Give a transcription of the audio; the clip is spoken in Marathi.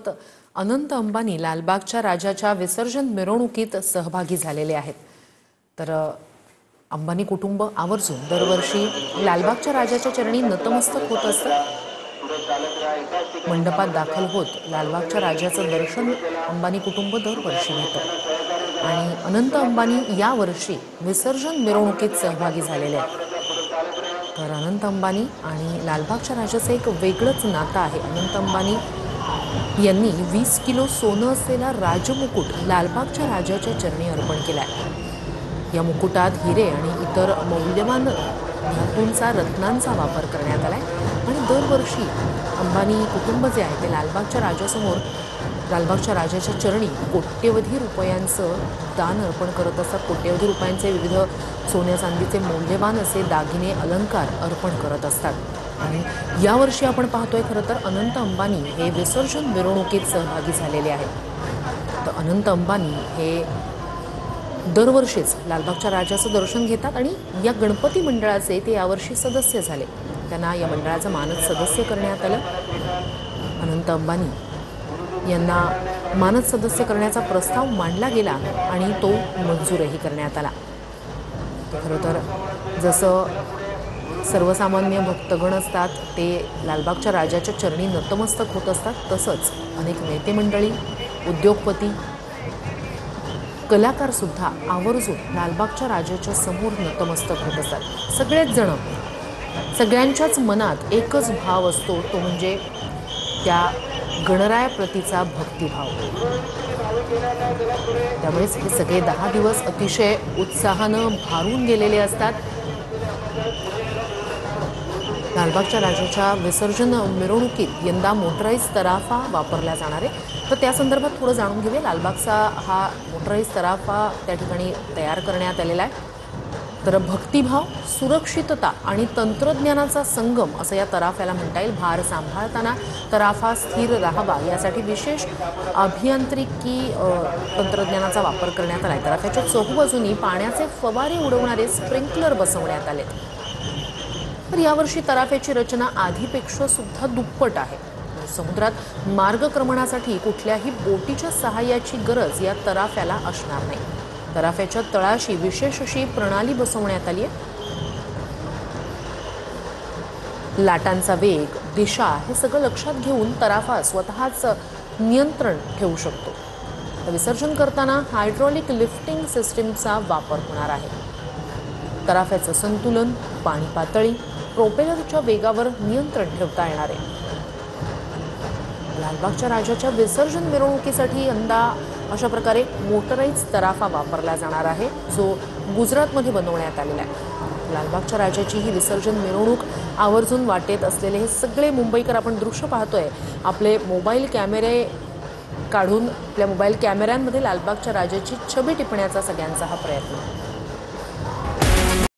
सोबत अनंत अंबानी लालबागच्या राजाच्या विसर्जन मिरवणुकीत सहभागी झालेले आहेत। तर अंबानी कुटुंब आवर्जून दरवर्षी लालबागच्या राजाच्या चरणी नतमस्तक होत असतं। मंडपात दाखल होत लालबागच्या राजाचं दर्शन अंबानी कुटुंब दरवर्षी घेतं आणि अनंत अंबानी यावर्षी विसर्जन मिरवणुकीत सहभागी झालेले आहेत। तर अनंत अंबानी आणि लालबागच्या राजाचं एक वेगळंच नातं आहे। अनंत अंबानी यांनी 20 किलो सोनं असलेला राजमुकुट लालबागच्या राजाच्या चरणी अर्पण केलाय। या मुकुटात हिरे आणि इतर मौल्यवान धातूंचा रत्नांचा वापर करण्यात आलाय आणि दरवर्षी अंबानी कुटुंब जे आहे ते लालबागच्या राजासमोर लालबागच्या राजाच्या चरणी कोट्यवधी रुपयांचं दान अर्पण करत असतात। कोट्यवधी रुपयांचे विविध सोन्या चांदीचे मौल्यवान असे दागिने अलंकार अर्पण करत असतात। आणि यावर्षी आपण पाहतोय खरं तर अनंत अंबानी हे विसर्जन मिरवणुकीत सहभागी झालेले आहेत। तर अनंत अंबानी हे दरवर्षीच लालबागच्या राजाचं दर्शन घेतात आणि या गणपती मंडळाचे ते यावर्षी सदस्य झाले। त्यांना या मंडळाचं मानद सदस्य करण्यात आलं। अनंत अंबानी यांना मानद सदस्य करण्याचा प्रस्ताव मांडला गेला आणि तो मंजूरही करण्यात आला। खरं तर जसं सर्वसामान्य भक्तगण असतात ते लालबागच्या राजाच्या चरणी नतमस्तक होत असतात, तसंच अनेक नेते मंडळी, उद्योगपती, कलाकार सुद्धा आवर्जून लालबागच्या राजाच्या समोर नतमस्तक होत असतात। सगळेच जण सगळ्यांच्याच मनात एकच भाव असतो, तो म्हणजे त्या गणरायाप्रतीचा भक्तिभाव। त्यामुळेच हे सगळे 10 दिवस अतिशय उत्साहानं भारून गेलेले असतात। लालबागच्या राजाच्या विसर्जन मिरवणुकीत यंदा मोटराईज तराफा वापरला जाणार आहे। तर त्या संदर्भात थोडं जाणून घेऊया। लालबागचा हा मोटराईज तराफा त्या ठिकाणी तयार करण्यात आलेला आहे। तर भक्तिभाव, सुरक्षितता आणि तंत्रज्ञानाचा संगम असं या तराफ्याला म्हणता येईल। भार सांभाळताना तराफा स्थिर राहावा यासाठी विशेष अभियांत्रिकी तंत्रज्ञानाचा वापर करण्यात आला आहे। तराफ्याच्या चोहोबाजूंनी पाण्याचे फवारे उडवणारे स्प्रिंकलर बसवण्यात आले। तर यावर्षी तराफ्याची रचना आधीपेक्षा सुद्धा दुप्पट आहे। समुद्रात मार्गक्रमणासाठी कुठल्याही बोटीच्या सहाय्याची गरज या तराफ्याला असणार नाही। तराफ्याच्या तळाशी विशेष अशी प्रणाली बसवण्यात आली आहे। लाटांचा वेग, दिशा हे सगळं लक्षात घेऊन तराफा स्वतःच नियंत्रण ठेवू शकतो। विसर्जन करताना हायड्रॉलिक लिफ्टिंग सिस्टीमचा वापर होणार आहे। तराफ्याचं संतुलन, पाणी पातळी, प्रोपेलरच्या वेगावर नियंत्रण ठेवता येणार आहे। लालबागच्या राजाच्या विसर्जन मिरवणुकीसाठी यंदा अशा प्रकारे मोटराईज तराफा वापरला जाणार आहे, जो गुजरातमध्ये बनवण्यात आलेला आहे। लालबागच्या राजाची ही विसर्जन मिरवणूक आवर्जून वाटेत असलेले हे सगळे मुंबईकर आपण दृश्य पाहतोय। आपले मोबाईल कॅमेरे काढून आपल्या मोबाईल कॅमेऱ्यांमध्ये लालबागच्या राजाची छबी टिपण्याचा सगळ्यांचा हा प्रयत्न आहे।